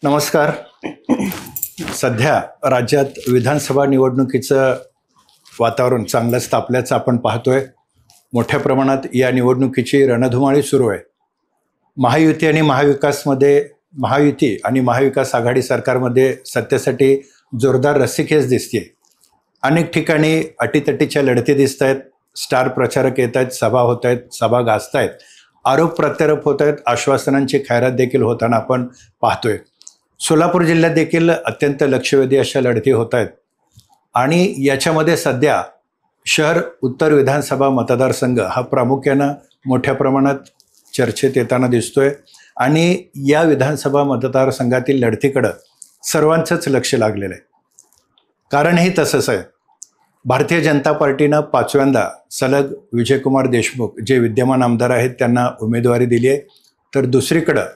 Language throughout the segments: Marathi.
नमस्कार. सध्या राज्यात विधानसभा निवडणुकीचं वातावरण चांगलंच तापल्याचं आपण पाहतोय. मोठ्या प्रमाणात या निवडणुकीची रणधुमाळी सुरू आहे. महायुती आणि महाविकास आघाडी सरकारमध्ये सत्तेसाठी जोरदार रस्सीखेच दिसते. अनेक ठिकाणी अटीतटीच्या लढती दिसत आहेत. स्टार प्रचारक येत आहेत, सभा होत आहेत, सभा गाजत आहेत, आरोप प्रत्यारोप होत आहेत, आश्वासनांची खैरात देखील होताना आपण पाहतोय. सोलापूर जिल्ह्यात देखील अत्यंत लक्षवेधी अशा लढती होत आहेत. आणि याच्यामध्ये सध्या शहर उत्तर विधानसभा मतदारसंघ हा प्रामुख्यानं मोठ्या प्रमाणात चर्चेत येताना दिसतोय. आणि या विधानसभा मतदारसंघातील लढतीकडं सर्वांचंच लक्ष लागलेलं आहे. कारणही तसंच आहे. भारतीय जनता पार्टीनं 5व्यांदा सलग विजयकुमार देशमुख जे विद्यमान आमदार आहेत त्यांना उमेदवारी दिली आहे. तर दुसरीकडं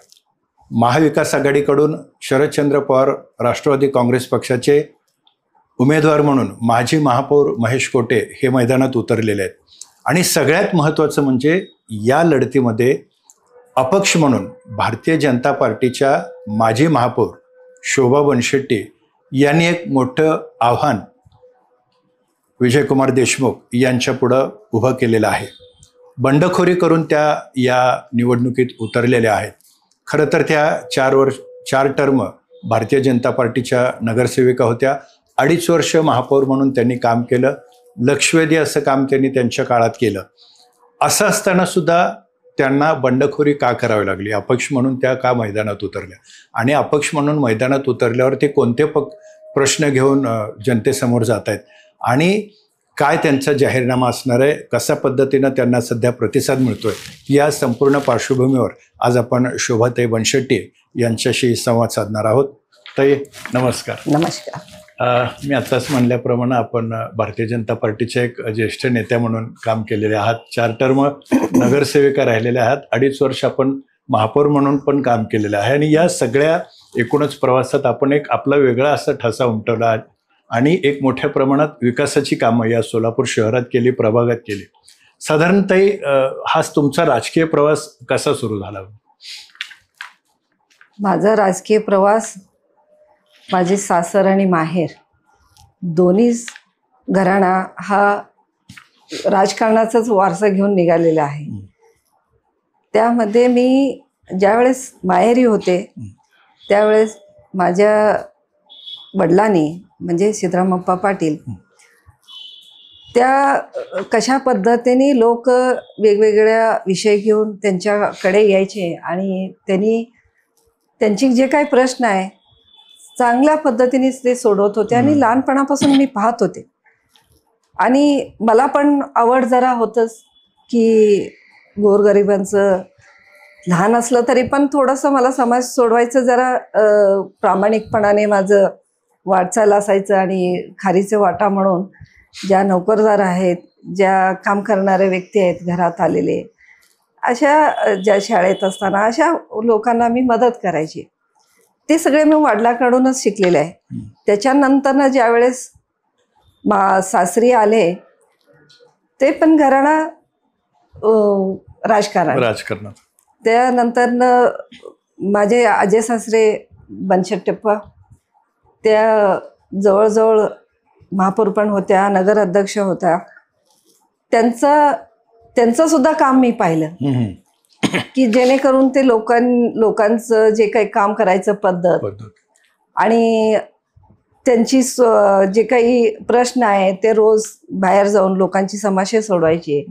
महाविकास आघाडीकडून शरदचंद्र पवार राष्ट्रवादी काँग्रेस पक्षाचे उमेदवार म्हणून माजी महापौर महेश कोटे हे मैदानात उतरलेले आहेत. आणि सगळ्यात महत्त्वाचं म्हणजे या लढतीमध्ये अपक्ष म्हणून भारतीय जनता पार्टीच्या माजी महापौर शोभा बनशेट्टी यांनी एक मोठं आव्हान विजयकुमार देशमुख यांच्या पुढं उभं केलेलं आहे. बंडखोरी करून त्या या निवडणुकीत उतरलेल्या आहेत. खरं तर त्या 4 टर्म भारतीय जनता पार्टीच्या नगरसेविका होत्या. 2.5 वर्ष महापौर म्हणून त्यांनी काम केलं. लक्षवेधी असं काम त्यांनी त्यांच्या काळात केलं. असं असताना सुद्धा त्यांना बंडखोरी का करावी लागली? अपक्ष म्हणून त्या का मैदानात उतरल्या? आणि अपक्ष म्हणून मैदानात उतरल्यावर ते कोणते प्रश्न घेऊन जनतेसमोर जात आहेत आणि काय त्यांचा जाहीरनामा असणार आहे, कशा पद्धतीनं त्यांना सध्या प्रतिसाद मिळतोय, या संपूर्ण पार्श्वभूमीवर आज आपण शोभाताई बनशेट्टी यांच्याशी संवाद साधणार आहोत. ताई नमस्कार. नमस्कार. मी आत्ताच म्हणल्याप्रमाणे आपण भारतीय जनता पार्टीचे एक ज्येष्ठ नेत्या म्हणून काम केलेले आहात. 4 टर्म नगरसेविका राहिलेल्या आहात. 2.5 वर्ष आपण महापौर म्हणून पण काम केलेलं आहे. आणि या सगळ्या एकूणच प्रवासात आपण एक आपला वेगळा असा ठसा उमटवला आणि एक मोठ्या प्रमाणात विकासाची कामं या सोलापूर शहरात केली, प्रभागात केली. साधारणतः हा तुमचा राजकीय प्रवास कसा सुरू झाला? माझा राजकीय प्रवास माझे सासर आणि माहेर दोन्ही घराणा हा राजकारणाचाच वारसा घेऊन निघालेला आहे. त्यामध्ये मी ज्यावेळेस माहेरी होते त्यावेळेस माझ्या वडिलांनी म्हणजे सिद्धरामप्पा पाटील त्या कशा पद्धतीने लोक वेगवेगळ्या विषय घेऊन त्यांच्याकडे यायचे आणि त्यांची जे काही प्रश्न आहे चांगल्या पद्धतीने ते सोडवत होते. आणि लहानपणापासून मी पाहत होते आणि मला पण आवड जरा होतच की गोरगरिबांचं लहान असलं तरी पण थोडंसं मला समाज सोडवायचं जरा प्रामाणिकपणाने माझं वाटचाल असायचं. आणि खारीचं वाटा म्हणून ज्या नोकरदार आहेत, ज्या काम करणारे व्यक्ती आहेत घरात आलेले, अशा ज्या शाळेत असताना अशा लोकांना मी मदत करायची. ते सगळे मी वडिलांकडूनच शिकलेले आहे. त्याच्यानंतर ज्यावेळेस सासरी ते पण घराणा राजकारणात. त्यानंतर माझे आजे सासरे बनशेट्टप्पा त्या जवळजवळ महापौर पण होत्या, नगर अध्यक्ष होत्या. त्यांचं सुद्धा काम मी पाहिलं की जेणेकरून ते लोकांचं जे काही काम करायचं पद्धत आणि त्यांची जे काही प्रश्न आहे ते रोज बाहेर जाऊन लोकांची समस्या सोडवायची,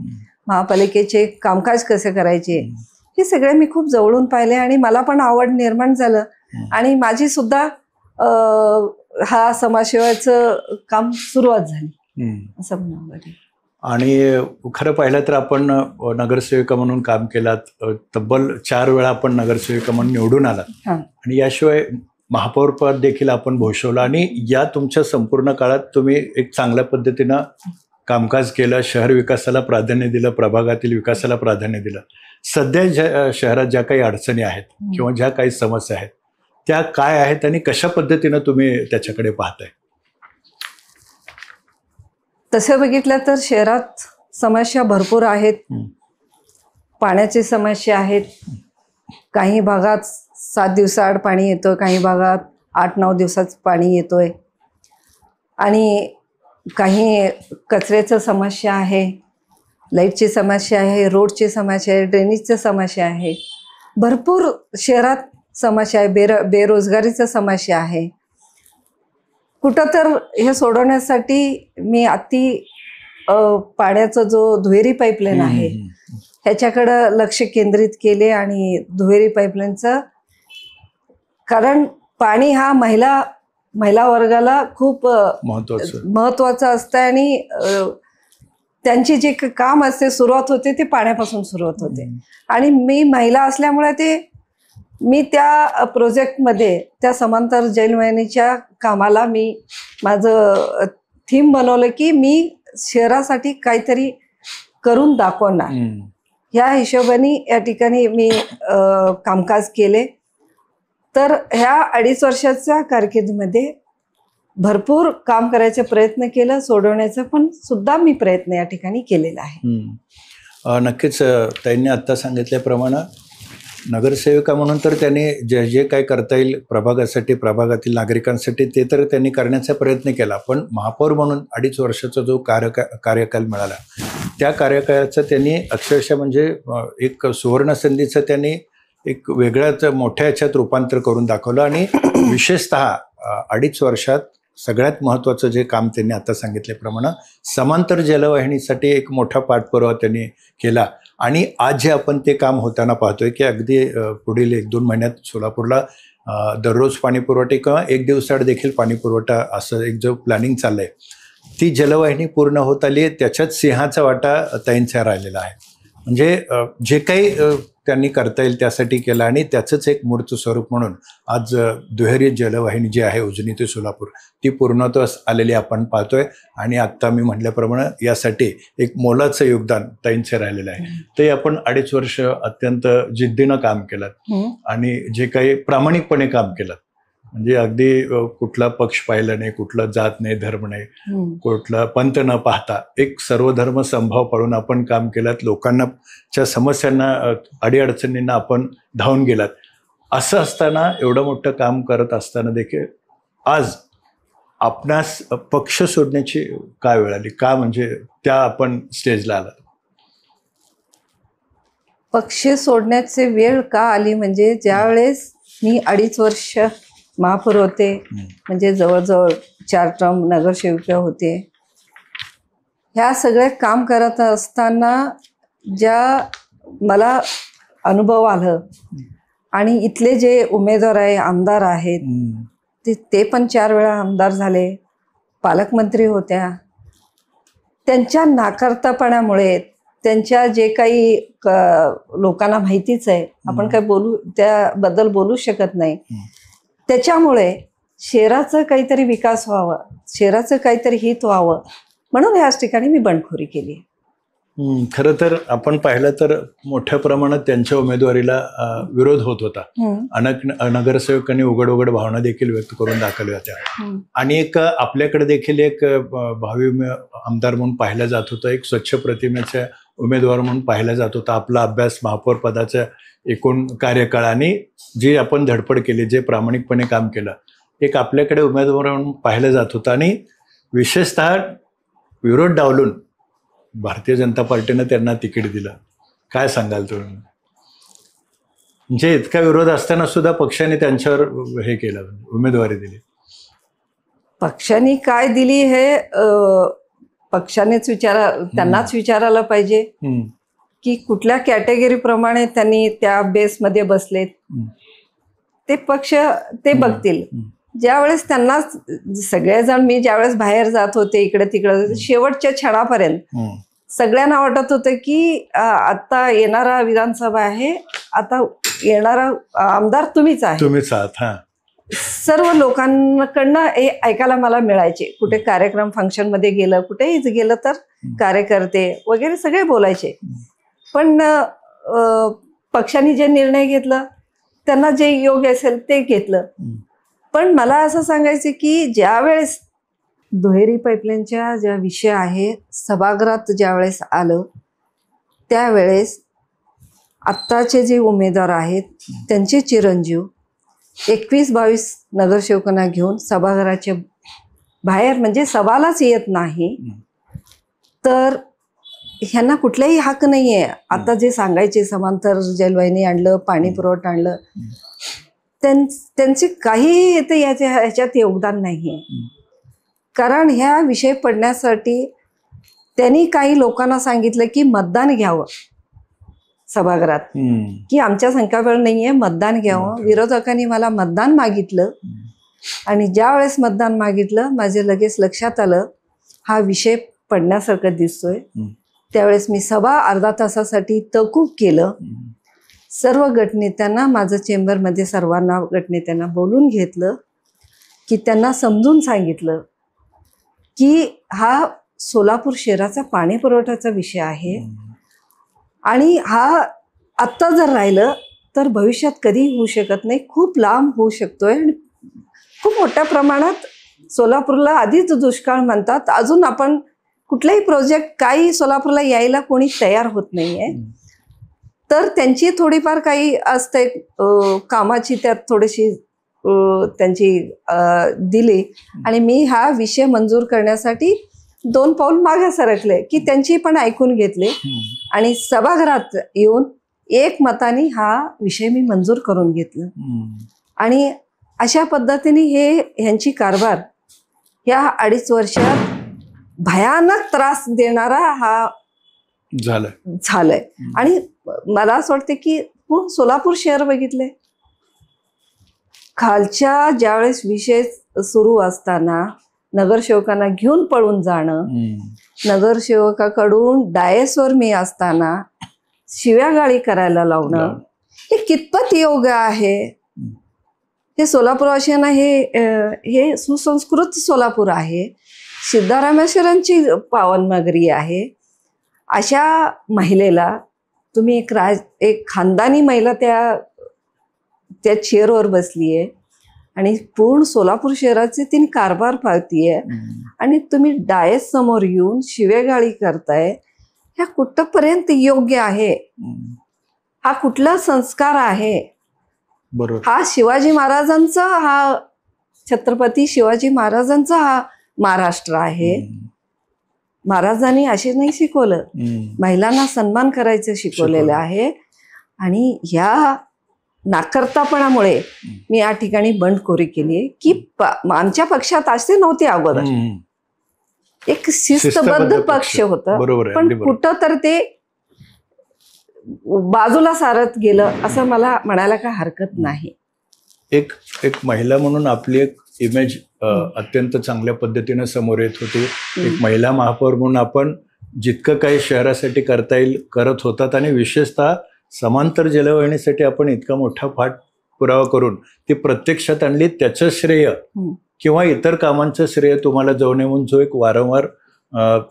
महापालिकेचे कामकाज कसे करायचे, हे सगळे मी खूप जवळून पाहिले. आणि मला पण आवड निर्माण झालं आणि माझी सुद्धा हा समाजसेवाचं काम सुरुवात झाली असं म्हणावं. आणि खरं पाहिलं तर आपण नगरसेविका म्हणून काम केलात. तब्बल 4 वेळा आपण नगरसेविका म्हणून निवडून आलात. आणि याशिवाय महापौर पद देखील आपण भूषवलं. आणि या तुमच्या संपूर्ण काळात तुम्ही एक चांगल्या पद्धतीनं कामकाज केलं, शहर विकासाला प्राधान्य दिलं, प्रभागातील विकासाला प्राधान्य दिलं. सध्या शहरात ज्या काही अडचणी आहेत किंवा ज्या काही समस्या आहेत त्या काय आहेत आणि कशा पद्धतीनं तुम्ही त्याच्याकडे पाहताय? तसं बघितलं तर शहरात समस्या भरपूर आहेत. पाण्याची समस्या आहेत, काही भागात 7 दिवसाआड पाणी येतं, काही भागात 8-9 दिवसात पाणी येतोय. आणि काही कचऱ्याचं समस्या आहे, लाईटची समस्या आहे, रोडची समस्या आहे, ड्रेनेजची समस्या आहे, भरपूर शहरात समस्या आहे, बेरोजगारीचं समस्या आहे. कुठं तर हे सोडवण्यासाठी मी पाण्याचा जो दुहेरी पाईपलाईन आहे ह्याच्याकडं लक्ष केंद्रित केले. आणि दुहेरी पाईपलाईनचं कारण पाणी हा महिला वर्गाला खूप महत्वाचं असतं. आणि त्यांची जे काम असते सुरुवात होते ते पाण्यापासून सुरुवात होते. आणि मी महिला असल्यामुळे मी त्या प्रोजेक्टमध्ये त्या समांतर जलवाहिनीच्या कामाला मी माझं थीम बनवलं की मी शहरासाठी काहीतरी करून दाखवणार. ह्या हिशोबाने या ठिकाणी मी कामकाज केले. तर ह्या 2.5 वर्षाच्या कारकिर्दीमध्ये भरपूर काम करायचे प्रयत्न केलं, सोडवण्याचा पण सुद्धा मी प्रयत्न या ठिकाणी केलेला आहे. नक्कीच त्यांनी आत्ता सांगितल्याप्रमाणे नगरसेविका म्हणून तर त्यांनी जे जे काय करता येईल प्रभागासाठी, प्रभागातील नागरिकांसाठी ते तर त्यांनी करण्याचा प्रयत्न केला. पण महापौर म्हणून 2.5 वर्षाचा जो कार्यकाल मिळाला त्या कार्यकाळाचं त्यांनी अक्षरशः म्हणजे एक सुवर्णसंधीचं त्यांनी एक वेगळ्याच मोठ्या ह्याच्यात रूपांतर करून दाखवलं. आणि विशेषतः 2.5 वर्षात सगळ्यात महत्त्वाचं जे काम त्यांनी आता सांगितल्याप्रमाणे समांतर जलवाहिनीसाठी एक मोठा पाठपुरावा त्यांनी केला. आणि आज जे आपण ते काम होताना पाहतोय की अगदी पुढील 1-2 महिन्यात सोलापूरला दररोज पाणी पुरवठा किंवा 1 दिवसाआड देखील पाणी पुरवठा असं एक जो प्लॅनिंग चाललं आहे ती जलवाहिनी पूर्ण होत आली आहे. त्याच्यात सिंहाचा वाटा ताईंचा राहिलेला आहे. म्हणजे जे काही त्यांनी करता येईल त्यासाठी केलं. आणि त्याचंच एक मूर्त स्वरूप म्हणून आज दुहेरी जलवाहिनी जी आहे उजनी ते सोलापूर ती पूर्णत्वास आलेली आपण पाहतोय. आणि आत्ता मी म्हटल्याप्रमाणे यासाठी एक मोलाचं योगदान ताईंचं राहिलेलं आहे. ते आपण 2.5 वर्ष अत्यंत जिद्दीनं काम केलं आणि जे काही प्रामाणिकपणे काम केलं. म्हणजे अगदी कुठला पक्ष पाहिला नाही, कुठला जात नाही, धर्म नाही, कुठला पंथ न पाहता एक सर्वधर्म समभाव पाळून आपण काम केलं. लोकांच्या समस्यांना, अडीअडचणींना आपण धावून गेलात. असं असताना एवढं मोठं काम करत असताना देखील आज आपणास पक्ष सोडण्याची काय वेळ आली? का म्हणजे त्या आपण स्टेजला आलात? पक्ष सोडण्याची वेळ का आली म्हणजे ज्यावेळेस मी 2.5 वर्ष महापौर होते, म्हणजे जवळजवळ 4 टर्म नगरसेविका होते, ह्या सगळे काम करत असताना ज्या मला अनुभव आलं आणि इथले जे उमेदवार आहे, आमदार आहेत, ते पण 4 वेळा आमदार झाले, पालकमंत्री होत्या, त्यांच्या नाकारतापणामुळे त्यांच्या जे काही लोकांना माहितीच आहे, आपण काय त्याबद्दल बोलू शकत नाही, त्याच्यामुळे शहराचं काहीतरी विकास व्हावा, शहराचं काहीतरी हित व्हावं म्हणून ह्याच ठिकाणी मी बंडखोरी केली. खरं तर आपण पाहिलं तर मोठ्या प्रमाणात त्यांच्या उमेदवारीला विरोध होत होता. अनेक नगरसेवकांनी उघड भावना देखील व्यक्त करून दाखवल्या होत्या. आणि एक आपल्याकडे देखील एक भावी आमदार म्हणून पाहिलं जात होतं, एक स्वच्छ प्रतिमेचा उमेदवार म्हणून पाहिला जात होता. आपला अभ्यास, महापौर पदाचा एकूण कार्यकाळ आणि जी आपण धडपड केली, जे प्रामाणिकपणे काम केलं, एक आपल्याकडे उमेदवार म्हणून पाहिलं जात होतं. आणि विशेषतः विरोध डावलून भारतीय जनता पार्टीनं त्यांना तिकीट दिलं. काय सांगाल तुम्ही? म्हणजे इतका विरोध असताना सुद्धा पक्षाने त्यांच्यावर हे केलं, उमेदवारी दिली. पक्षाने काय दिली हे पक्षानेच त्यांनाच विचारायला पाहिजे की कुठल्या कॅटेगरीप्रमाणे त्यांनी त्या बेसमध्ये बसलेत ते पक्ष ते बघतील. ज्यावेळेस त्यांना सगळेजण, मी ज्यावेळेस बाहेर जात होते इकडे तिकडे, शेवटच्या क्षणापर्यंत सगळ्यांना वाटत होतं की आता येणारा विधानसभा आहे, आता येणारा आमदार तुम्हीच आहात. सर्व लोकांकडनं हे ऐकायला मला मिळायचे. कुठे कार्यक्रम फंक्शनमध्ये गेलं, कुठेही गेलं तर कार्यकर्ते वगैरे सगळे बोलायचे. पण पक्षाने जे निर्णय घेतला त्यांना जे योग्य असेल ते घेतलं. पण मला असं सांगायचं की ज्यावेळेस दुहेरी पाईपलाईनच्या ज्या विषय आहे सभागृहात ज्यावेळेस आलं त्यावेळेस आत्ताचे जे उमेदवार आहेत त्यांचे चिरंजीव 21-22 नगरसेवकांना घेऊन सभागृहाच्या बाहेर म्हणजे सभालाच येत नाही, तर ह्यांना कुठलाही हक्क नाही आहे. आता जे सांगायचे समांतर जलवाहिनी आणलं, पाणी पुरवठा आणलं, त्यांचे काही इथे ह्याच्यात योगदान नाही आहे. कारण ह्या विषय पडण्यासाठी त्यांनी काही लोकांना सांगितलं की मतदान घ्यावं सभागृहात, की आमच्या संख्याबळ नाही आहे, मतदान घ्यावं. विरोधकांनी मला मतदान मागितलं आणि ज्या वेळेस मतदान मागितलं माझे लगेच लक्षात आलं हा विषय पडण्यासारखं दिसतोय. त्यावेळेस मी सभा अर्धा तासासाठी तहकूब केलं. सर्व गटनेत्यांना माझं चेंबरमध्ये सर्वांना गटनेत्यांना बोलून घेतलं की त्यांना समजून सांगितलं की हा सोलापूर शहराचा पाणी पुरवठ्याचा विषय आहे आणि हा आत्ता जर राहिलं तर भविष्यात कधीही होऊ शकत नाही, खूप लांब होऊ शकतोय आणि खूप मोठ्या प्रमाणात सोलापूरला आधीच दुष्काळ म्हणतात, अजून आपण कुठलाही प्रोजेक्ट काही सोलापूरला यायला कोणी तयार होत नाहीये. तर त्यांची थोडीफार काही असते कामाची त्यात थोडीशी त्यांची दिली आणि मी हा विषय मंजूर करण्यासाठी 2 पाऊल मागे सरकले की त्यांची पण ऐकून घेतले आणि सभागृहात येऊन एकमताने हा विषय मी मंजूर करून घेतला. आणि अशा पद्धतीने ह्यांची कारभार या 2.5 वर्षात भयानक त्रास देणारा हा झालाय. आणि मला असं वाटतं की सोलापूर शहर बघितले, खालच्या ज्यावेळेस विषय सुरू असताना नगरसेवकांना घेऊन पळून जाणं, नगरसेवकाकडून डायसवर मी असताना शिव्यागाळी करायला लावणं, हे कितपत योग्य आहे? हे सोलापूरवासियांना हे सुसंस्कृत सोलापूर आहे, सिद्धारामेश्वरांची पावननगरी आहे. अशा महिलेला तुम्ही एक खानदानी महिला त्या चेअरवर बसली आहे आणि पूर्ण सोलापूर शहराचे तिने कारभार पाहतीये आणि तुम्ही डायस समोर येऊन शिवेगाळी करताय, ह्या कुठपर्यंत योग्य आहे? हा कुठला संस्कार आहे? बरोबर. हा शिवाजी महाराजांचा, हा छत्रपती शिवाजी महाराजांचा हा महाराष्ट्र आहे. महाराजांनी असे नाही शिकवलं, महिलांना सन्मान करायचं शिकवलेलं आहे. आणि ह्या नाकर्तापणामुळे मी या ठिकाणी बंडखोरी केली की आमच्या पक्षात असे नव्हते अगोदर, एक शिस्तबद्ध पक्ष होता, पण कुठं तर ते बाजूला सारत गेलं असं मला म्हणायला काय हरकत नाही. एक महिला म्हणून आपली एक इमेज अत्यंत चांगल्या पद्धतीने समोर येत होती. एक महिला महापौर म्हणून आपण जितकं काही शहरासाठी करता येईल करत होतात आणि विशेषतः समांतर जलवाहिनीसाठी आपण इतका मोठा पाठपुरावा करून ती प्रत्यक्षात आणली, त्याचं श्रेय किंवा इतर कामांचं श्रेय तुम्हाला जाऊ नये म्हणून जो एक वारंवार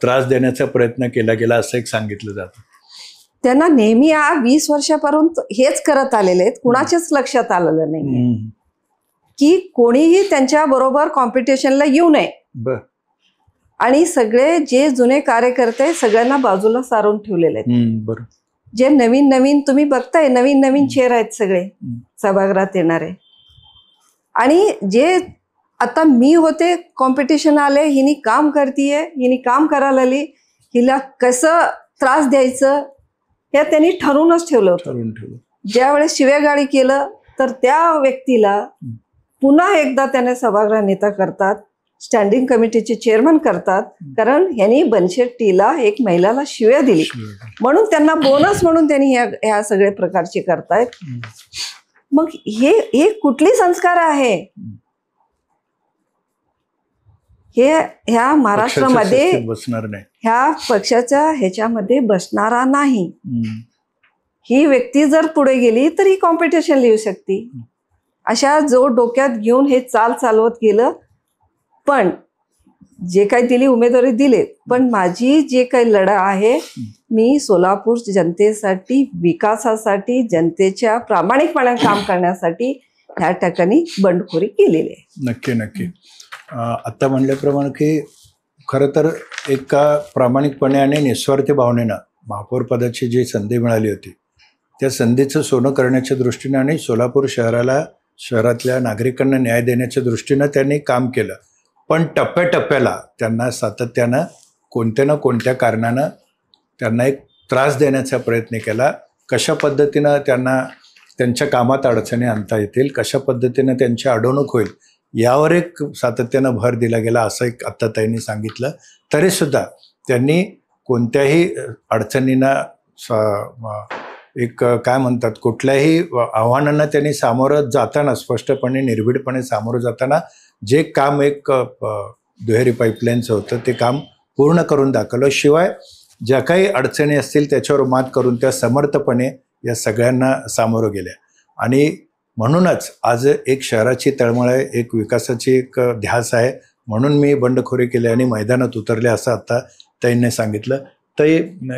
त्रास देण्याचा प्रयत्न केला गेला असं एक सांगितलं जातं. त्यांना नेहमी 20 वर्षापर्यंत हेच करत आलेले आहेत, कुणाच्याच लक्षात आलेलं नाही की कोणीही त्यांच्या बरोबर कॉम्पिटिशनला येऊ नये. आणि सगळे जे जुने कार्यकर्ते सगळ्यांना बाजूला सारून ठेवलेले आहेत. जे नवीन नवीन तुम्ही बघताय, नवीन नवीन चेअर आहेत सगळे सभागृहात येणारे. आणि जे आता मी होते कॉम्पिटिशन आले, हिनी काम करतीये, हिनी काम करायला आली, हिला कसं त्रास द्यायचं हे त्यांनी ठरवूनच ठेवलं होतं. ज्यावेळेस शिवेगाळी केलं तर त्या व्यक्तीला पुन्हा एकदा त्याने सभागृह नेता करतात, स्टँडिंग कमिटीचे चेअरमन करतात, कारण ह्यांनी बनशेट्टीला एक महिलाला शिव्या दिली म्हणून त्यांना बोनस म्हणून त्यांनी ह्या सगळे प्रकारचे करतायत. मग हे कुठली संस्कार आहे? हे ह्या महाराष्ट्रामध्ये ह्या पक्षाच्या ह्याच्यामध्ये बसणारा नाही. ही व्यक्ती जर पुढे गेली तर ही कॉम्पिटिशन लिहू शकते. अशा जो डोक्यात घेऊन हे चालवत गेलं. पण जे काही दिली उमेदवारी दिले, पण माझी जे काही लढा आहे, मी सोलापूर जनतेसाठी, विकासासाठी, जनतेच्या प्रामाणिकपणाने काम करण्यासाठी ह्या ठिकाणी बंडखोरी केलेली आहे. नक्की नक्की. आता म्हणल्याप्रमाणे की खरं तर एका प्रामाणिकपणे आणि निस्वार्थी भावनेनं महापौर पदाची जी संधी मिळाली होती त्या संधीचं सोनं करण्याच्या दृष्टीने आणि सोलापूर शहराला शहरातल्या नागरिकांना न्याय देण्याच्या दृष्टीनं त्यांनी काम केलं. पण टप्प्याटप्प्याला त्यांना सातत्यानं कोणत्या ना कोणत्या कारणानं त्यांना एक त्रास देण्याचा प्रयत्न केला. कशा पद्धतीनं त्यांना त्यांच्या कामात अडचणी आणता येतील, कशा पद्धतीनं त्यांची अडवणूक होईल यावर एक सातत्यानं भर दिला गेला असं एक आत्ता त्यांनी सांगितलं. तरीसुद्धा त्यांनी कोणत्याही अडचणींना एक काय म्हणतात कुठल्याही आव्हानांना त्यांनी सामोरं जाताना स्पष्टपणे निर्भीडपणे सामोरं जाताना जे काम एक दुहेरी पाईपलाईनचं होतं ते काम पूर्ण करून दाखवलं. शिवाय ज्या काही अडचणी असतील त्याच्यावर मात करून त्या समर्थपणे या सगळ्यांना सामोरं गेल्या. आणि म्हणूनच आज एक शहराची तळमळ आहे, एक विकासाची एक ध्यास आहे, म्हणून मी बंडखोरी केली आणि मैदानात उतरले असं आता ताईंनी सांगितलं. ताई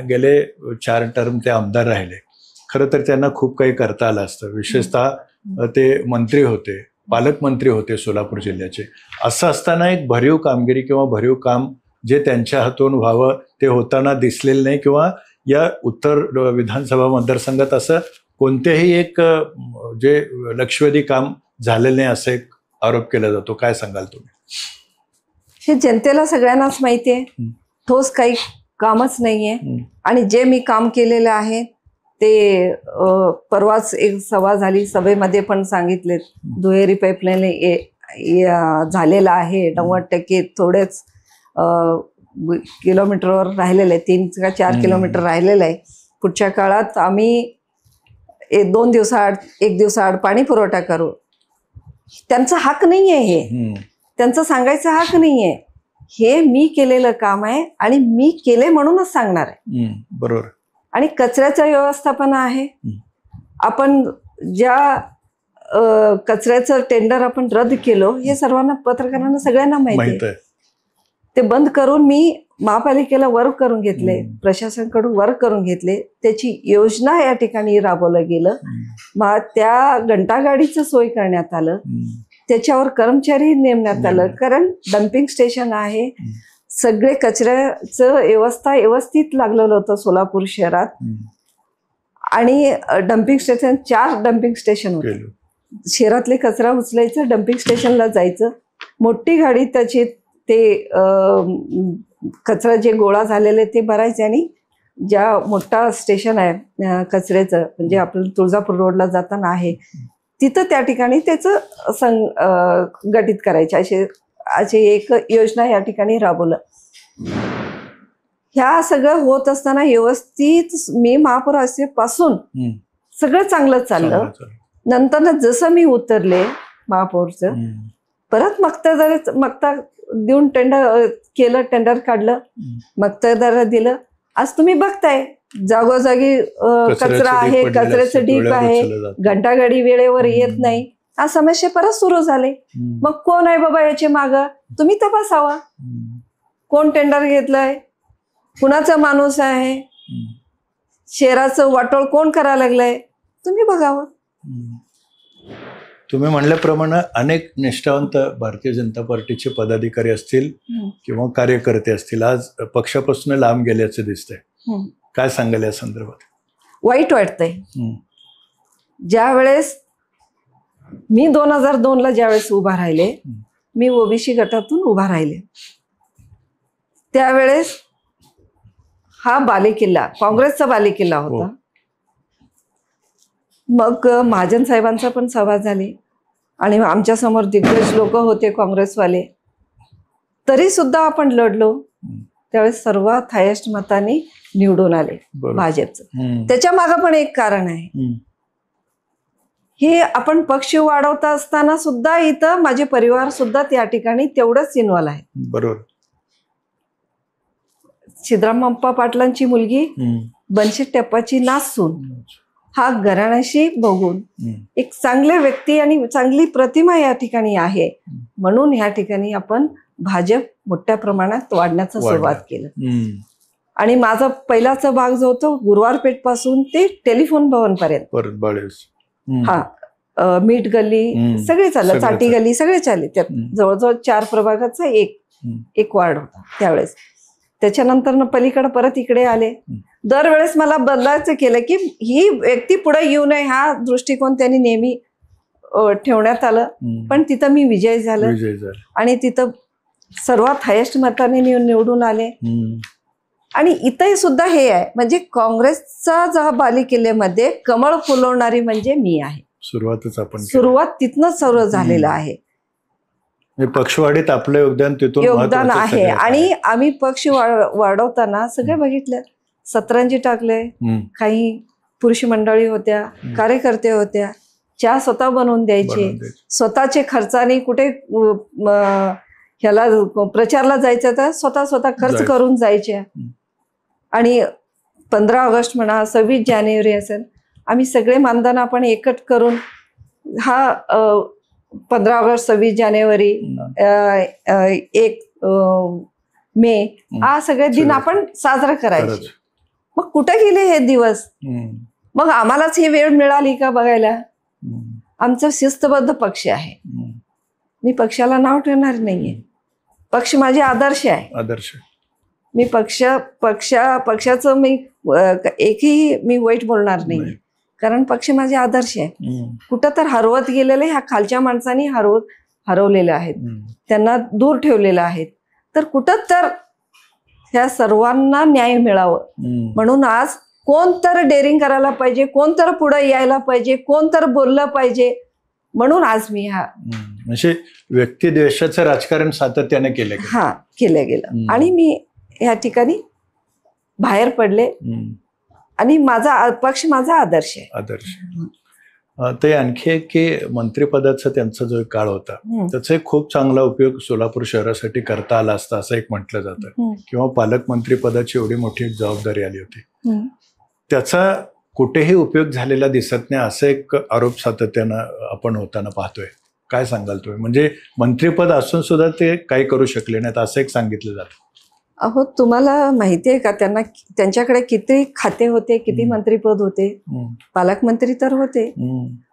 गेले 4 टर्म ते आमदार राहिले. खरं तर त्यांना खूप काही करता आलं असतं. विशेषतः ते मंत्री होते, पालकमंत्री होते सोलापूर जिल्ह्याचे. असं असताना एक भरीव कामगिरी किंवा भरीव काम जे त्यांच्या हातून व्हावं ते होताना दिसलेलं नाही किंवा या उत्तर विधानसभा मतदारसंघात असं कोणतेही एक जे लक्षवेधी काम झालेलं नाही असं एक आरोप केला जातो. काय सांगाल तुम्ही? हे जनतेला सगळ्यांनाच माहिती आहे. ठोस काही कामच नाहीये. आणि जे मी काम केलेलं आहे ते परवाच एक सभा झाली, सभेमध्ये पण सांगितले दुहेरी पाईपलाईन झालेला आहे. 90% थोडेच किलोमीटरवर राहिलेलं आहे, 3 का 4 किलोमीटर राहिलेलं आहे. पुढच्या काळात आम्ही 2 दिवसाआड 1 दिवसाआड पाणी पुरवठा करू. त्यांचा हक नाही आहे, हे त्यांचं सांगायचा हक नाही आहे. हे मी केलेलं काम आहे आणि मी केले म्हणूनच सांगणार आहे. बरोबर. आणि कचऱ्याचं व्यवस्थापन आहे. आपण ज्या कचऱ्याचं टेंडर आपण रद्द केलं हे सर्वांना पत्रकारांना सगळ्यांना माहिती आहे. ते बंद करून मी महापालिकेला वर्क करून घेतले, प्रशासनाकडून वर्क करून घेतले. त्याची योजना या ठिकाणी राबवलं गेलं. मग त्या घंटागाडीचं सोय करण्यात आलं, त्याच्यावर कर्मचारी नेमण्यात आलं. कारण डम्पिंग स्टेशन आहे, सगळे कचऱ्याचं व्यवस्था व्यवस्थित लागलेलं होतं सोलापूर शहरात. आणि डम्पिंग स्टेशन 4 डम्पिंग स्टेशन होते. शहरातले कचरा उचलायचं, डम्पिंग स्टेशनला जायचं, मोठी गाडी त्याची ते कचरा जे गोळा झालेले ते भरायचे. आणि ज्या मोठा स्टेशन आहे कचऱ्याचं म्हणजे आपलं तुळजापूर रोडला जाताना आहे तिथं त्या ठिकाणी त्याचं गठीत करायचे अशी एक योजना या ठिकाणी राबवलं. ह्या सगळं होत असताना व्यवस्थित मी महापौर असेपासून सगळं चांगलं चाललं. नंतर जसं मी उतरले महापौरचं, परत मक्तेदार देऊन टेंडर काढलं, मक्तेदार दिलं. आज तुम्ही बघताय जागोजागी कचरा आहे, कचऱ्याचं ढीग आहे, घंटागाडी वेळेवर येत नाही. हा समस्या परत सुरू झाले. मग कोण आहे बाबा याचे माग? तुम्ही तपासावा. कोण टेंडर घेतलंय, कुणाचा माणूस आहे, शहराचं वाटोळ कोण करायला लागलंय, तुम्ही बघावं. तुम्ही म्हणल्याप्रमाणे अनेक निष्ठावंत भारतीय जनता पार्टीचे पदाधिकारी असतील किंवा कार्यकर्ते असतील आज पक्षापासून लांब गेल्याचं दिसतंय. काय सांगाल या संदर्भात? वाईट वाटतंय. ज्या वेळेस मी 2002ला ज्यावेळेस उभा राहिले, मी ओबीसी गटातून उभा राहिले, त्यावेळेस हा बालेकिल्ला काँग्रेसचा बालेकिल्ला होता. मग महाजन साहेबांचा पण सभा झाली आणि आमच्या समोर दिग्गज लोक होते काँग्रेसवाले. तरी सुद्धा आपण लढलो. त्यावेळेस सर्वात हायेस्ट मताने निवडून आले भाजपचं. त्याच्या मागे पण एक कारण आहे. हे आपण पक्ष वाढवता असताना सुद्धा इथं माझे परिवार सुद्धा त्या ठिकाणी तेवढंच इन्व्हॉल्व आहे. बरोबर. सिद्धरामप्पा पाटलांची मुलगी बनशेट टप्पाची नासून हा घराण्याशी बघून एक चांगले व्यक्ती आणि चांगली प्रतिमा या ठिकाणी आहे, म्हणून या ठिकाणी आपण भाजप मोठ्या प्रमाणात वाढण्याचा सुरुवात केलं. आणि माझा पहिलाचा भाग जो होतो गुरुवारपेठ पासून ते टेलिफोन भवन पर्यंत, हा मीठ गल्ली सगळे चाललं, चाटी गल्ली सगळे चालले. त्यात जवळजवळ 4 प्रभागाचा एक वार्ड होता त्यावेळेस. त्याच्यानंतर पलीकडे परत इकडे आले. दरवेळेस मला बदलायचं केलं की ही व्यक्ती पुढे येऊ नये हा दृष्टिकोन त्यांनी नेहमी ठेवण्यात आलं, पण तिथं मी विजय झालं विजय झाला. आणि तिथं सर्वात हायेस्ट मताने निवडून आले. आणि इथंही सुद्धा हे आहे, म्हणजे काँग्रेसचा जो बालेकिल्ल्यामध्ये कमळ फुलवणारी म्हणजे मी आहे. सुरुवातच आपण केली. सुरुवात तिथनंच सर्व झालेलं आहे. म्हणजे पक्षवाढीत आपलं योगदान तिथून योगदान महत्त्वाचं आहे. सगळ्यात आणि आम्ही पक्ष वाढवताना सगळे बघितलं, सतरंजी टाकले, काही पुरुष मंडळी होत्या, कार्यकर्ते होत्या, चहा स्वतः बनवून द्यायचे, स्वतःचे खर्चाने कुठे ह्याला प्रचारला जायचं तर स्वतः खर्च करून जायचे. आणि 15 ऑगस्ट म्हणा, 26 जानेवारी असेल, आम्ही सगळे मानधन आपण एकट करून हा 15 ऑगस्ट, 26 जानेवारी, 1 मे हा सगळे दिन आपण साजरा करायचे. मग कुठे गेले हे दिवस? मग आम्हालाच ही वेळ मिळाली का बघायला? आमचा शिस्तबद्ध पक्ष आहे. मी पक्षाला नाव ठेवणार नाहीये. पक्ष माझे आदर्श आहे. आदर्श. मी पक्षाचं मी एकही मी वाईट बोलणार नाही, कारण पक्ष माझे आदर्श आहे. कुठं तर हरवत गेलेले ह्या खालच्या माणसांनी हरवलेले आहेत, त्यांना दूर ठेवलेलं आहेत. तर कुठं तर ह्या सर्वांना न्याय मिळावं म्हणून आज कोण तर डेअरिंग करायला पाहिजे, कोण तर पुढे यायला पाहिजे, कोण तर बोललं पाहिजे, म्हणून आज मी हा म्हणजे व्यक्तिद्वेषाचं राजकारण सातत्याने केलं गेलं. आणि मी ह्या ठिकाणी बाहेर पडले आणि माझा पक्ष माझा आदर्श आहे. आदर्श. ते आणखी एक की मंत्रिपदाचा त्यांचा जो काळ होता त्याचा एक खूप चांगला उपयोग सोलापूर शहरासाठी करता आला असता असं एक म्हटलं जातं, किंवा पालकमंत्री पदाची एवढी मोठी एक जबाबदारी आली होती, त्याचा कुठेही उपयोग झालेला दिसत नाही असं एक आरोप सातत्यानं आपण होताना पाहतोय. काय सांगाल तुम्ही? म्हणजे मंत्रिपद असून सुद्धा ते काही करू शकले नाहीत असं एक सांगितलं जातं. अहो, तुम्हाला माहिती आहे का त्यांच्याकडे किती खाते होते, किती मंत्रीपद होते? पालकमंत्री तर होते.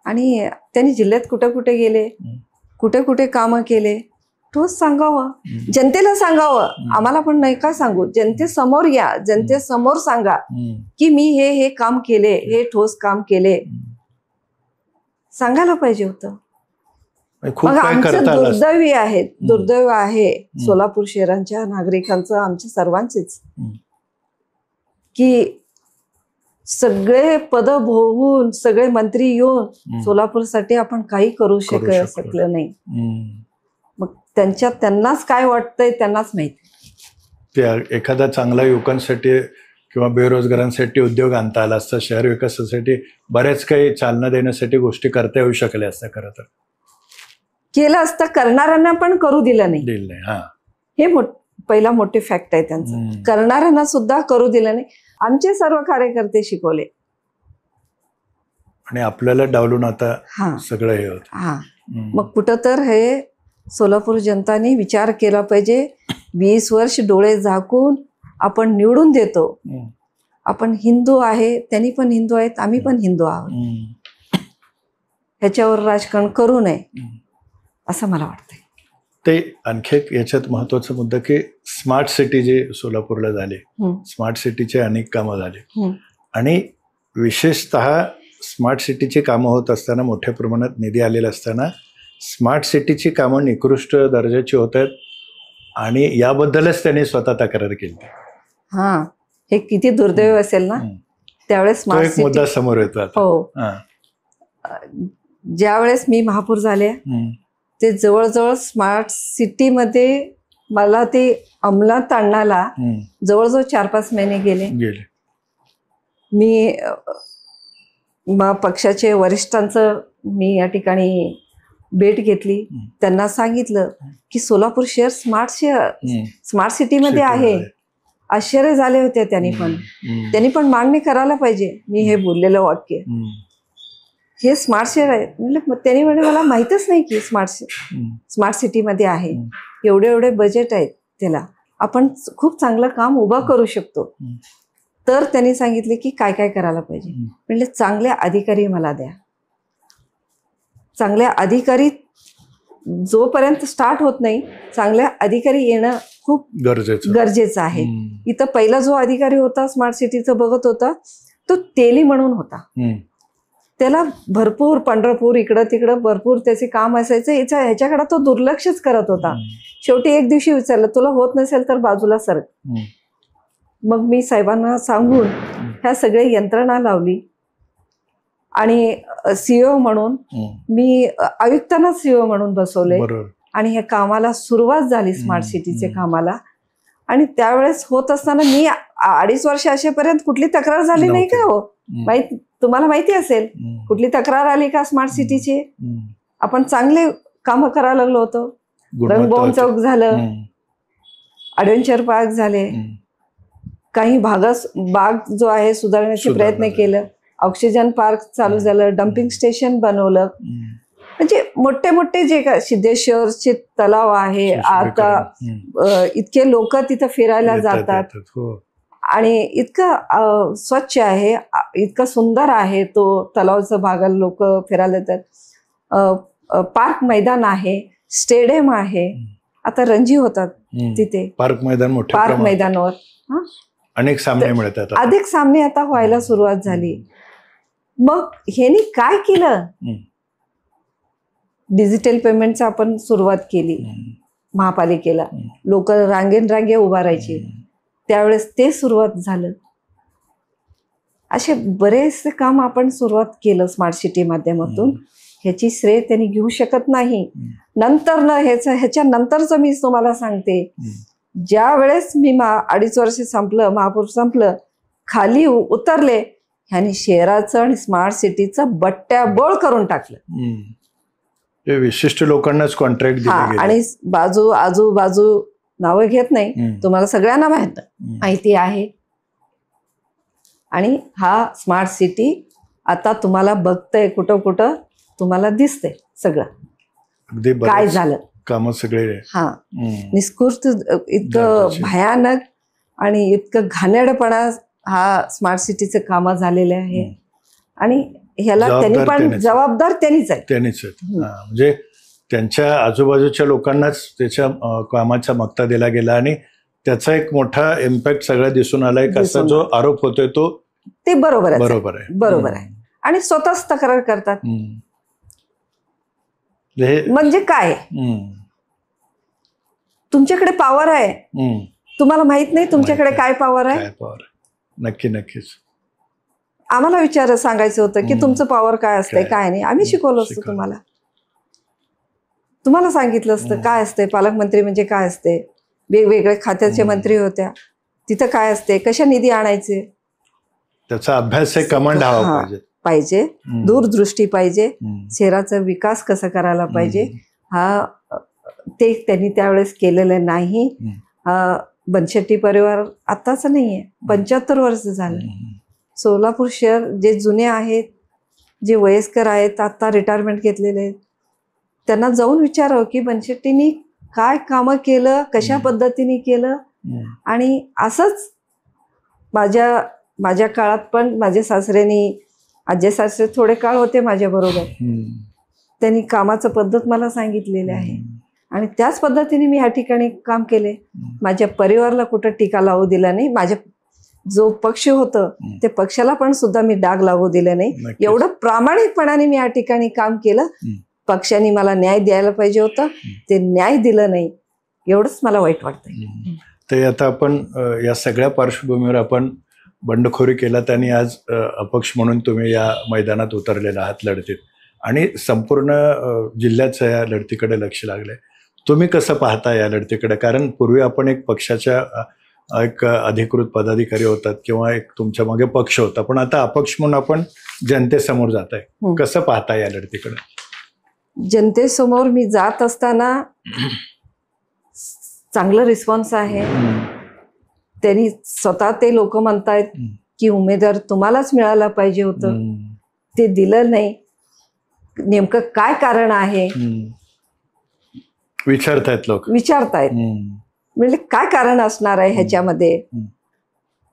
आणि त्यांनी जिल्ह्यात कुठे कुठे गेले, कुठे कुठे कामं केले, तोच सांगावं, जनतेला सांगावं. आम्हाला पण नाही का सांगू, जनतेसमोर या, जनतेसमोर सांगा की मी हे काम केले, हे ठोस काम केले, सांगायला पाहिजे होतं. मग आमचं दुर्दैव आहे सोलापूर शहरांच्या नागरिकांचं, आमच्या सर्वांचेच, की सगळे पद भोगून सगळे मंत्री येऊन सोलापूरसाठी आपण काही करू शकलं नाही. मग त्यांनाच काय वाटतंय त्यांनाच माहिती. एखादा चांगला युवकांसाठी किंवा बेरोजगारांसाठी उद्योग आणता आला असता, शहर विकासासाठी बऱ्याच काही चालना देण्यासाठी गोष्टी करता येऊ शकल्या असत्या. खरं तर केलं असतं, करणाऱ्यांना पण करू दिलं नाही. हे पहिला मोठे फॅक्ट आहे त्यांचं. करणाऱ्यांना सुद्धा करू दिलं नाही. आमचे सर्व कार्यकर्ते शिकवले आणि आपल्याला डावलून आता सगळं हे होत. मग कुठं तर हे सोलापूर जनतानी विचार केला पाहिजे. 20 वर्ष डोळे झाकून आपण निवडून देतो. आपण हिंदू आहे, त्यांनी पण हिंदू आहेत, आम्ही पण हिंदू आहोत. ह्याच्यावर राजकारण करू नये असं मला वाटतंय. ते आणखी एक याच्यात महत्वाचा मुद्दा की स्मार्ट सिटी जे सोलापूरला झाले, स्मार्ट सिटीचे अनेक कामं झाले आणि विशेषतः स्मार्ट सिटीची कामं होत असताना, मोठ्या प्रमाणात निधी आलेला असताना स्मार्ट सिटीची कामं निकृष्ट दर्जाची होत आहेत आणि याबद्दलच त्यांनी स्वतः तक्रार केली. हे किती दुर्दैव असेल ना. त्यावेळेस स्मार्ट सिटी मुद्दा समोर येतो. हो, ज्यावेळेस मी महापौर झाले ते जवळजवळ स्मार्ट सिटीमध्ये मला ते अंमलात आणण्याला जवळजवळ 4-5 महिने गेले. मी पक्षाचे वरिष्ठांचं मी या ठिकाणी भेट घेतली. त्यांना सांगितलं की सोलापूर शहर स्मार्ट सिटीमध्ये आहे. आश्चर्य झाले होते त्यांनी पण मान्य करायला पाहिजे मी हे बोललेलं वाक्य. हे स्मार्ट शहर आहे म्हणजे त्यांनी म्हणजे मला माहीतच नाही की स्मार्ट सिटीमध्ये आहे. एवढे बजेट आहेत त्याला, आपण खूप चांगलं काम उभं करू शकतो. तर त्यांनी सांगितले की काय काय करायला पाहिजे. म्हणजे चांगले अधिकारी मला द्या. चांगल्या अधिकारी जोपर्यंत स्टार्ट होत नाही, चांगल्या अधिकारी येणं खूप गरजेचं आहे. इथं पहिला जो अधिकारी होता स्मार्ट सिटीचं बघत होता तो तेली म्हणून होता. त्याला भरपूर पंढरपूर इकडं तिकडं भरपूर त्याचे काम असायचं, ह्याच्याकडे तो दुर्लक्षच करत होता. शेवटी एक दिवशी विचारलं, तुला होत नसेल तर बाजूला सरक. मग मी साहेबांना सांगून ह्या सगळ्या यंत्रणा लावली आणि सीईओ म्हणून मी आयुक्तांना सीईओ म्हणून बसवले आणि ह्या कामाला सुरुवात झाली, स्मार्ट सिटीचे कामाला. आणि त्यावेळेस होत असताना मी 2.5 वर्ष असेपर्यंत कुठली तक्रार झाली नाही का हो? तुम्हाला माहिती असेल कुठली तक्रार आली का स्मार्ट सिटीची? आपण चांगले काम करायला लागलो होतो. रंगभवन चौक झालं, ॲडव्हेंचर पार्क झाले, काही बाग जो आहे सुधारण्याचे प्रयत्न केलं, ऑक्सिजन पार्क चालू झालं, डम्पिंग स्टेशन बनवलं. म्हणजे मोठे मोठे जे काय सिद्धेश्वरचे तलाव आहे, आता इतके लोक तिथं फिरायला जातात आणि इतकं स्वच्छ आहे, इतकं सुंदर आहे तो तलावचं भागाला लोक फिरायला येतात. पार्क मैदान आहे, स्टेडियम आहे, आता रणजी होतात तिथे पार्क मैदानावर. अनेक सामने मिळतात, अधिक सामने आता व्हायला सुरुवात झाली. मग ह्यांनी काय केलं? डिजिटल पेमेंटचं आपण सुरुवात केली महापालिकेला. लोक रांगे उभा राहायचे, त्यावेळेस ते सुरुवात झालं. असे बरेचसे काम आपण सुरुवात केलं स्मार्ट सिटी माध्यमातून. ह्याची श्रेय त्यांनी घेऊ शकत नाही. नंतर ह्याच्या नंतरचं मी तुम्हाला सांगते, ज्या वेळेस मी 2.5 वर्ष संपलं, महापौर संपलं, खाली उतरले, ह्यांनी शहराचं आणि स्मार्ट सिटीचं बट्ट्याबोळ करून टाकलं. विशिष्ट लोकांनाच कॉन्ट्रॅक्ट दिले आणि आजूबाजू नावं घेत नाही, तुम्हाला सगळ्यांना माहिती आहे. आणि हा स्मार्ट सिटी आता तुम्हाला बघतंय, कुठं कुठं तुम्हाला दिसतंय सगळं काय झालं, काम सगळे. निष्कृत इतकं भयानक आणि इतकं घाणेरडपणा हा स्मार्ट सिटीचं काम झालेलं आहे. आणि ह्याला त्यांनी पण जबाबदार त्यांनीच आहे. म्हणजे त्यांच्या आजूबाजूच्या लोकांनाच त्याच्या कामाचा मक्ता दिला गेला आणि त्याचा एक मोठा इम्पॅक्ट सगळा दिसून आलाय. कसा जो आरोप होतोय तो ते बरोबर आहे. आणि स्वतःच तक्रार करतात. म्हणजे काय, तुमच्याकडे पॉवर आहे, तुम्हाला माहित नाही तुमच्याकडे काय पॉवर आहे? नक्कीच आम्हाला सांगायचं होतं की तुमचं पॉवर काय असतंय काय नाही. आम्ही शिकवलं असतं तुम्हाला सांगितलं असतं काय असतंय पालकमंत्री म्हणजे काय असते, वेगवेगळे खात्याचे मंत्री होत्या, तिथं काय असते, कशा निधी आणायचे, त्याचा अभ्यास कमांड हवा पाहिजे, दूरदृष्टी पाहिजे, शहराचा विकास कसा करायला पाहिजे. ते त्यांनी त्यावेळेस केलेलं नाही. बनशेट्टी परिवार आताच नाहीये, 75 वर्ष झालं. सोलापूर शहर जे जुने आहेत, जे वयस्कर आहेत, आता रिटायरमेंट घेतलेले आहेत, त्यांना जाऊन विचारावं की बनशेट्टींनी काय कामं केलं, कशा पद्धतीने केलं. आणि असंच माझ्या काळात पण माझ्या सासऱ्यांनी, आजी सासरे थोडे काळ होते माझ्याबरोबर, त्यांनी कामाचं पद्धत मला सांगितलेली आहे आणि त्याच पद्धतीने मी ह्या ठिकाणी काम केले. माझ्या परिवाराला कुठं टीका लावू दिला नाही. माझ्या जो पक्ष होतं ते पक्षाला पण सुद्धा मी डाग लागू दिला नाही. एवढं प्रामाणिकपणाने मी या ठिकाणी काम केलं. पक्षाने मला न्याय द्यायला पाहिजे होतं, ते न्याय दिलं नाही, एवढंच मला वाईट वाटतंय. ते आता आपण या सगळ्या पार्श्वभूमीवर आपण बंडखोरी केलात आणि आज अपक्ष म्हणून तुम्ही या मैदानात उतरलेला आहात लढतीत आणि संपूर्ण जिल्ह्याचं या लढतीकडे लक्ष लागलंय. तुम्ही कसं पाहता या लढतीकडे? कारण पूर्वी आपण एक पक्षाच्या एक अधिकृत पदाधिकारी होतात किंवा एक तुमच्या मागे पक्ष होता, पण आता अपक्ष म्हणून आपण जनतेसमोर जात आहे. कसं पाहता या लढतीकडे? जनतेसमोर मी जात असताना चांगलं रिस्पॉन्स आहे. त्यांनी स्वतः ते लोक म्हणतायत की उमेदवार तुम्हालाच मिळायला पाहिजे होतं, ते दिलं नाही, नेमकं काय कारण आहे विचारतायत लोक. म्हणजे काय कारण असणार आहे ह्याच्यामध्ये,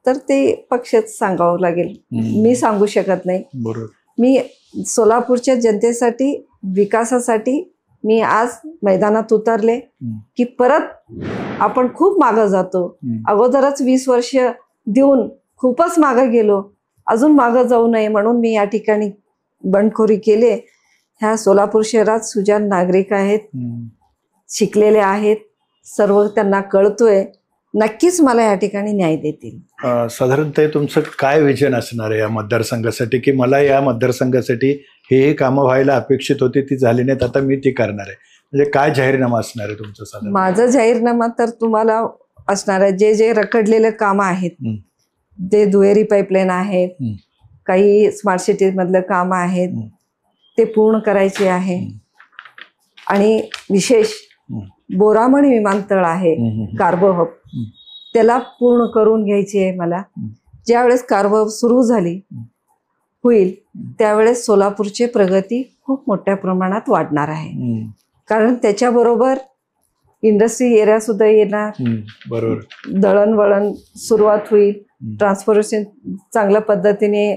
तर ते पक्षच सांगावं लागेल, मी सांगू शकत नाही. मी सोलापूरच्या जनतेसाठी, विकासासाठी मी आज मैदानात उतरले की परत आपण खूप मागं जातो. अगोदरच 20 वर्ष देऊन खूपच मागं गेलो, अजून मागं जाऊ नये म्हणून मी या ठिकाणी बंडखोरी केली. ह्या सोलापूर शहरात सुजाण नागरिक आहेत, शिकलेले आहेत, सर्व त्यांना कळतोय. नक्कीच मला या ठिकाणी न्याय देतील. साधारणतः तुमचं काय विजन असणार आहे या मतदारसंघासाठी, की मला या मतदारसंघासाठी हे कामं व्हायला अपेक्षित होती, ती झाली नाहीत, आता मी ती करणार आहे, म्हणजे काय जाहीरनामा असणार आहे तुमचं? साधारण माझं जाहीरनामा तर तुम्हाला असणार आहे, जे जे रखडलेले कामं आहेत, ते दुहेरी पाईपलाईन आहेत, काही स्मार्ट सिटी मधलं काम आहेत, ते पूर्ण करायचे आहे. आणि विशेष बोरामणी विमानतळ आहे, कार्गो हब, त्याला पूर्ण करून घ्यायची आहे मला. ज्यावेळेस कार्गो हब सुरू होईल त्यावेळेस सोलापूरची प्रगती खूप मोठ्या प्रमाणात वाढणार आहे. कारण त्याच्याबरोबर इंडस्ट्री एरिया सुद्धा येणार, बरोबर, दळणवळण सुरुवात होईल, ट्रान्सपोर्टेशन चांगल्या पद्धतीने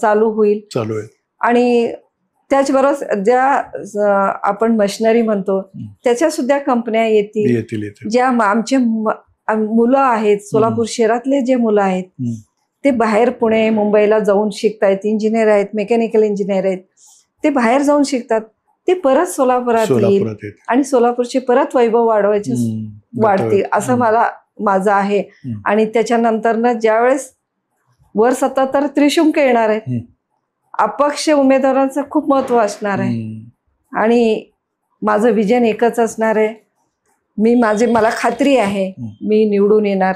चालू होईल. आणि त्याचबरोबर ज्या आपण मशिनरी म्हणतो त्याच्या सुद्धा कंपन्या येतील. ज्या आमचे मुलं आहेत, सोलापूर शहरातले जे मुलं आहेत ते बाहेर पुणे मुंबईला जाऊन शिकतायत, इंजिनियर आहेत, मेकॅनिकल इंजिनियर आहेत, ते बाहेर जाऊन शिकतात, ते परत सोलापुरात येईल आणि सोलापूरचे परत वैभव वाढतील असं माझं आहे. आणि त्याच्यानंतर ज्यावेळेस वर सत्ता तर त्रिशंकू येणार आहे, अपक्ष उमेदवारांचं खूप महत्व असणार आहे. आणि माझं विजन एकच असणार आहे, मला खात्री आहे मी निवडून येणार.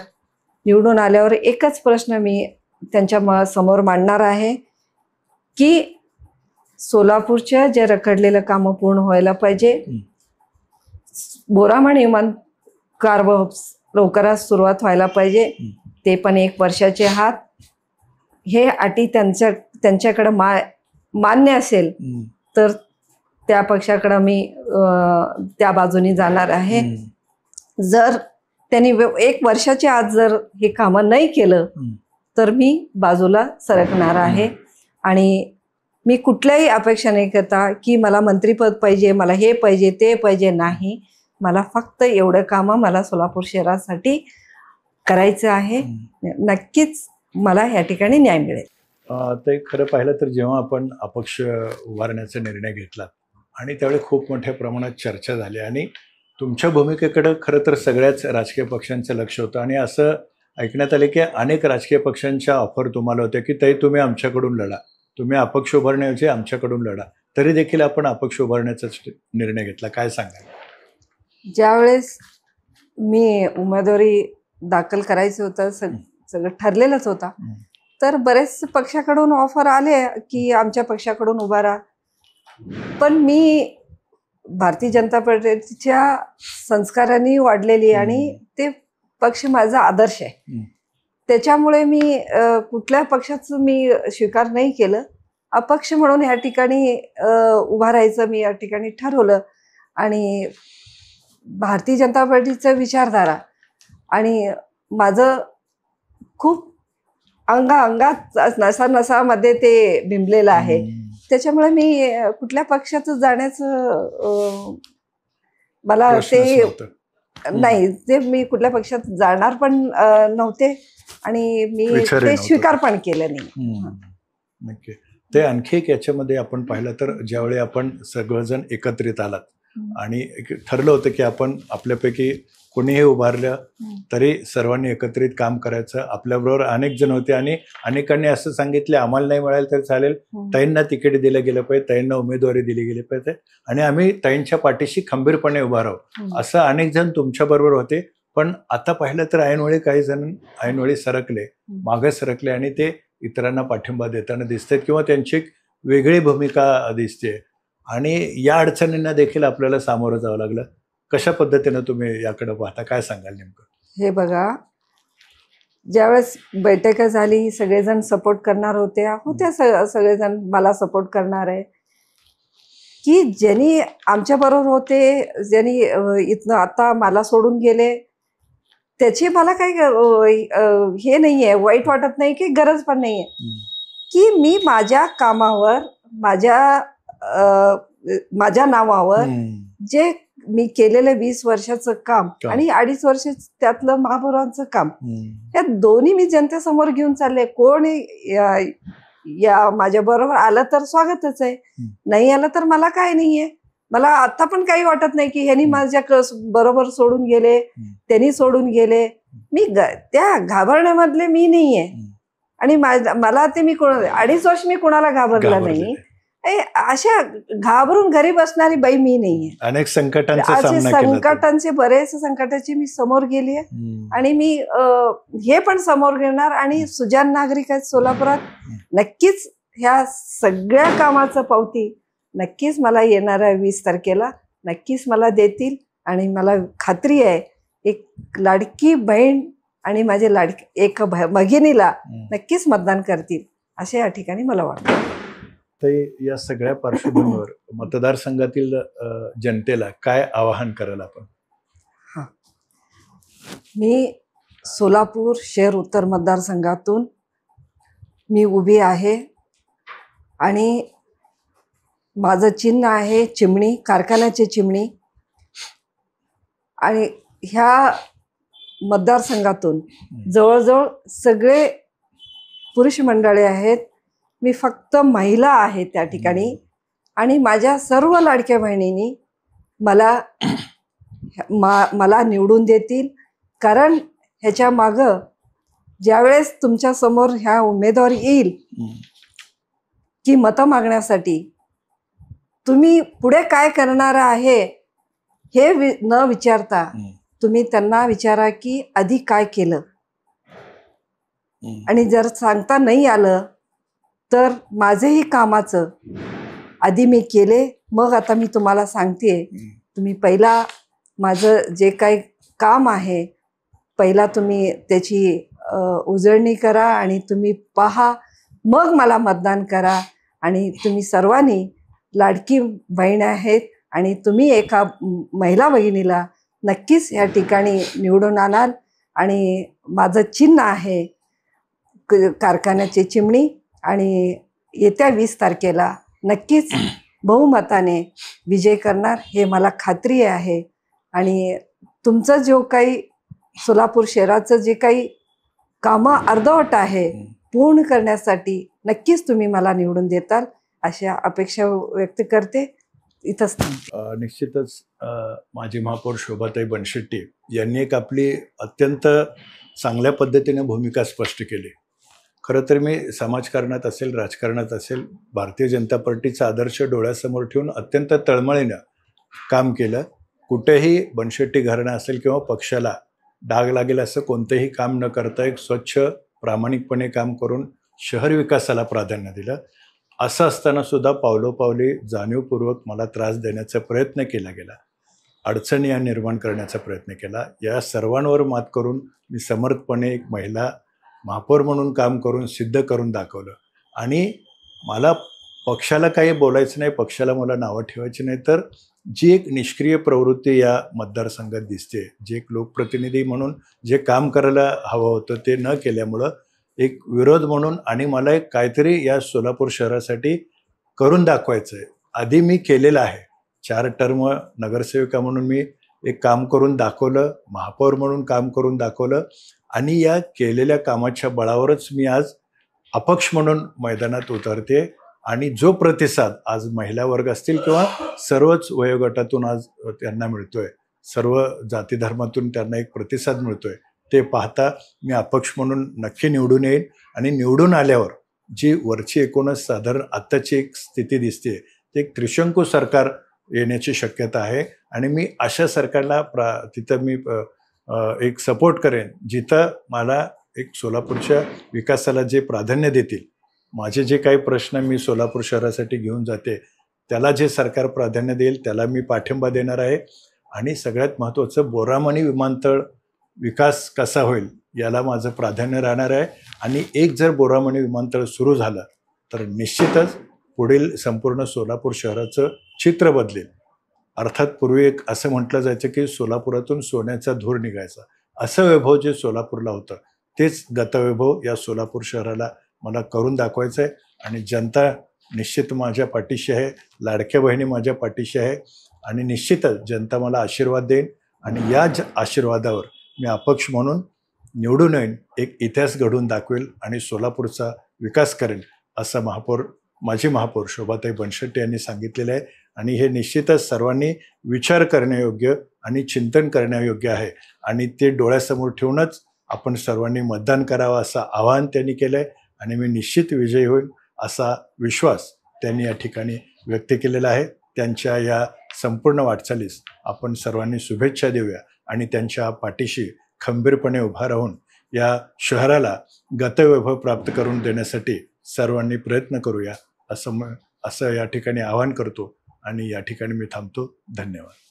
निवडून आल्यावर एकच प्रश्न मी त्यांच्या समोर मांडणार आहे की सोलापूरच्या जे रखडलेलं कामं पूर्ण व्हायला पाहिजे. बोरामणी विमान कार्गो हब लवकरात सुरुवात व्हायला पाहिजे, ते पण 1 वर्षाचे हात. हे अटी त्यांच्याकडे मान्य असेल तर त्या पक्षाकडे मी त्या बाजूनी जाणार आहे. जर त्यांनी 1 वर्षाच्या आत जर हे कामं नाही केलं तर मी बाजूला सरकणार आहे. आणि मी कुठल्याही अपेक्षा नाही करता की मला मंत्रिपद पाहिजे, मला हे पाहिजे ते पाहिजे, नाही. मला फक्त एवढं कामं मला सोलापूर शहरासाठी करायचं आहे. नक्कीच मला या ठिकाणी न्याय मिळेल. ते खरं पाहिलं तर जेव्हा आपण अपक्ष उभारण्याचा निर्णय घेतला आणि त्यावेळी खूप मोठ्या प्रमाणात चर्चा झाली आणि तुमच्या भूमिकेकडे खरं तर सगळ्याच राजकीय पक्षांचं लक्ष होतं. आणि असं ऐकण्यात आले की अनेक राजकीय पक्षांच्या ऑफर तुम्हाला होत्या की ताई तुम्ही आमच्याकडून लढा, तुम्ही अपक्ष उभारण्याऐवजी आमच्याकडून लढा, तरी देखील आपण अपक्ष उभारण्याचा निर्णय घेतला. काय सांगाल? ज्यावेळेस मी उमेदवारी दाखल करायचं होतं, सगळं ठरलेलंच होता, तर बरेच पक्षाकडून ऑफर आले की आमच्या पक्षाकडून उभा राहा. पण मी भारतीय जनता पार्टीच्या संस्कारांनी वाढलेली आणि ते पक्ष माझा आदर्श आहे, त्याच्यामुळे मी कुठल्या पक्षाचं मी स्वीकार नाही केलं. अपक्ष म्हणून या ठिकाणी उभा राहायचं मी या ठिकाणी ठरवलं. आणि भारतीय जनता पार्टीचं विचारधारा आणि माझं खूप अंगात नसामध्ये ते बिंबलेलं आहे. त्याच्यामुळे मी कुठल्या पक्षात जाण्याचं मला ते नाही, ते मी कुठल्या पक्षात जाणार पण नव्हते आणि मी ते स्वीकार पण केलं नाही. नक्की. ते आणखी एक याच्यामध्ये आपण पाहिलं तर ज्यावेळी आपण सगळेजण एकत्रित आलात आणि ठरलं होतं की आपण आपल्यापैकी कोणीही उभारलं तरी सर्वांनी एकत्रित काम करायचं. आपल्याबरोबर अनेक जण होते आणि अनेकांनी असं सांगितलं आम्हाला नाही मिळालं तरी चालेल, ताईंना तिकीट दिलं गेलं पाहिजे, ताईंना उमेदवारी दिली गेली पाहिजे आणि आम्ही ताईंच्या पाठीशी खंबीरपणे उभा राहू, असं अनेक जण तुमच्या बरोबर होते. पण आता पाहिलं तर ऐनवेळी काही जण ऐनवेळी सरकले, मागे सरकले आणि ते इतरांना पाठिंबा देताना दिसतात किंवा त्यांची एक वेगळी भूमिका दिसते आणि या अडचणींना देखील आपल्याला सामोरं जावं लागलं. कशा पद्धतीनं तुम्ही याकडे पाहता, काय सांगाल नेमकं? हे बघा, ज्यावेळेस बैठक झाली सगळेजण सपोर्ट करणार होत्या सगळेजण मला सपोर्ट करणार आहे की ज्यांनी आमच्या बरोबर होते, ज्यांनी इथनं आता मला सोडून गेले, त्याची मला काही हे नाहीये, वाईट वाटत नाही की गरज पण नाहीये की मी माझ्या कामावर माझ्या नावावर जे मी केलेलं 20 वर्षाचं काम आणि 2.5 वर्ष त्यातलं महापौरांचं काम, या दोन्ही मी जनतेसमोर घेऊन चालले. कोण या माझ्या बरोबर आलं तर स्वागतच आहे, नाही आलं तर मला काय नाहीये. मला आता पण काही वाटत नाही की ह्यांनी माझ्या बरोबर सोडून गेले, त्यांनी सोडून गेले. मी त्या घाबरण्यामधले मी नाहीये. आणि मला ते मी 2.5 वर्ष मी कोणाला घाबरला नाही. अशा घाबरून घरी बसणारी बाई मी नाहीये. अनेक संकटांचे बरेच संकटाची मी समोर गेली आहे. आणि मी हे पण समोर घेणार. आणि सुजाण नागरिक आहेत सोलापुरात, नक्कीच ह्या सगळ्या कामाचं पावती नक्कीच मला येणाऱ्या 20 तारखेला नक्कीच मला देतील. आणि मला खात्री आहे एक लाडकी बहीण आणि माझे एक भगिनीला नक्कीच मतदान करतील असे या ठिकाणी मला वाटतं. तर या सगळ्या पार्श्वभूमीवर मतदारसंघातील जनतेला काय आवाहन कराल आपण? मी सोलापूर शहर उत्तर मतदारसंघातून मी उभी आहे. आणि माझं चिन्ह आहे चिमणी, कारखान्याची चिमणी. आणि ह्या मतदारसंघातून जवळजवळ सगळे पुरुष मंडळी आहेत. मी फक्त महिला आहे त्या ठिकाणी. आणि माझ्या सर्व लाडक्या बहिणींनी मला निवडून देतील. कारण ह्याच्या मागं ज्यावेळेस तुमच्या समोर ह्या उमेदवार येईल की मतं मागण्यासाठी, तुम्ही पुढे काय करणार आहे हे न विचारता तुम्ही त्यांना विचारा की आधी काय केलं. आणि जर सांगता नाही आलं तर माझंही कामाचं आधी मी केले, मग आता मी तुम्हाला सांगते. तुम्ही पहिला माझं जे काही काम आहे पहिला तुम्ही त्याची उजळणी करा आणि तुम्ही पहा, मग मला मतदान करा. आणि तुम्ही सर्वांनी लाडकी बहीण आहेत आणि तुम्ही एका महिला भगिनीला नक्कीच या ठिकाणी निवडून आणाल. आणि माझं चिन्ह आहे कारखान्याची चिमणी. आणि येत्या 20 तारखेला नक्कीच बहुमताने विजय करणार हे मला खात्री आहे. आणि तुमचं जो काही सोलापूर शहराचं जे काही कामं अर्धवट आहे पूर्ण करण्यासाठी नक्कीच तुम्ही मला निवडून देताल अशा अपेक्षा व्यक्त करते. इथंच थांबते. निश्चितच माजी महापौर शोभाताई बनशेट्टी यांनी एक आपली अत्यंत चांगल्या पद्धतीने भूमिका स्पष्ट केली. खरं तर मी समाजकारणात असेल, राजकारणात असेल, भारतीय जनता पार्टीचा आदर्श डोळ्यासमोर ठेवून अत्यंत तळमळीनं काम केलं. कुठेही बनशेट्टी घराणं असेल किंवा पक्षाला डाग लागेल असं कोणतंही काम न करता एक स्वच्छ प्रामाणिकपणे काम करून शहर विकासाला प्राधान्य दिलं. असं असताना सुद्धा पावलोपावली जाणीवपूर्वक मला त्रास देण्याचा प्रयत्न केला गेला, अडचणी या निर्माण करण्याचा प्रयत्न केला. या सर्वांवर मात करून मी समर्थपणे एक महिला महापौर म्हणून काम करून सिद्ध करून दाखवलं. आणि मला पक्षाला काही बोलायचं नाही, पक्षाला मला नावं ठेवायची नाही, तर जी एक निष्क्रिय प्रवृत्ती या मतदारसंघात दिसते, जे एक लोकप्रतिनिधी म्हणून जे काम करायला हवं होतं ते न केल्यामुळं एक विरोध म्हणून आणि मला एक काहीतरी या सोलापूर शहरासाठी करून दाखवायचं आहे. आधी मी केलेलं आहे. 4 टर्म नगरसेविका म्हणून मी एक काम करून दाखवलं, महापौर म्हणून काम करून दाखवलं. आणि या केलेल्या कामाच्या बळावरच मी आज अपक्ष म्हणून मैदानात उतरते. आणि जो प्रतिसाद आज महिला वर्ग असतील किंवा सर्वच वयोगटातून आज त्यांना मिळतोय, सर्व जाती धर्मातून त्यांना एक प्रतिसाद मिळतोय, ते पाहता मी अपक्ष म्हणून नक्की निवडून येईन. आणि निवडून आल्यावर जी वरची एकूणच साधारण आत्ताची एक स्थिती दिसते ते एक त्रिशंकू सरकार येण्याची शक्यता आहे. आणि मी अशा सरकारला तिथं मी एक सपोर्ट करेन जिथं मला एक सोलापूरच्या विकासाला जे प्राधान्य देतील, माझे जे काही प्रश्न मी सोलापूर शहरासाठी घेऊन जाते त्याला जे सरकार प्राधान्य देईल त्याला मी पाठिंबा देणार आहे. आणि सगळ्यात महत्त्वाचं बोरामणी विमानतळ विकास कसा होईल याला माझं प्राधान्य राहणार आहे. आणि एक जर बोरामणी विमानतळ सुरू झालं तर निश्चितच पुढील संपूर्ण सोलापूर शहराचं चित्र बदलेल. अर्थात पूर्वी एक असं म्हटलं जायचं की सोलापुरातून सोन्याचा धूर निघायचा, असं वैभव जे सोलापूरला होतं तेच गतवैभव या सोलापूर शहराला मला करून दाखवायचं आहे. आणि जनता निश्चित माझ्या पाठीशी आहे, लाडक्या बहिणी माझ्या पाठीशी आहे. आणि निश्चितच जनता मला आशीर्वाद देईन. आणि या आशीर्वादावर मी अपक्ष म्हणून निवडून येईन, एक इतिहास घडवून दाखवेल आणि सोलापूरचा विकास करेन असं माजी महापौर शोभाताई बनशेट्टी यांनी सांगितलेलं आहे. आणि हे निश्चितच सर्वांनी विचार करण्यायोग्य आणि चिंतन करण्यायोग्य आहे. आणि ते डोळ्यासमोर ठेवूनच आपण सर्वांनी मतदान करावं असं आवाहन त्यांनी केलं आहे. आणि मी निश्चित विजयी होईल असा विश्वास त्यांनी या ठिकाणी व्यक्त केलेला आहे. त्यांच्या या संपूर्ण वाटचालीस आपण सर्वांनी शुभेच्छा देऊया आणि त्यांच्या पाठीशी खंबीरपणे उभा राहून या शहराला गतवैभव प्राप्त करून देण्यासाठी सर्वांनी प्रयत्न करूया असं या ठिकाणी आवाहन करतो आणि या ठिकाणी मी थांबतो. धन्यवाद.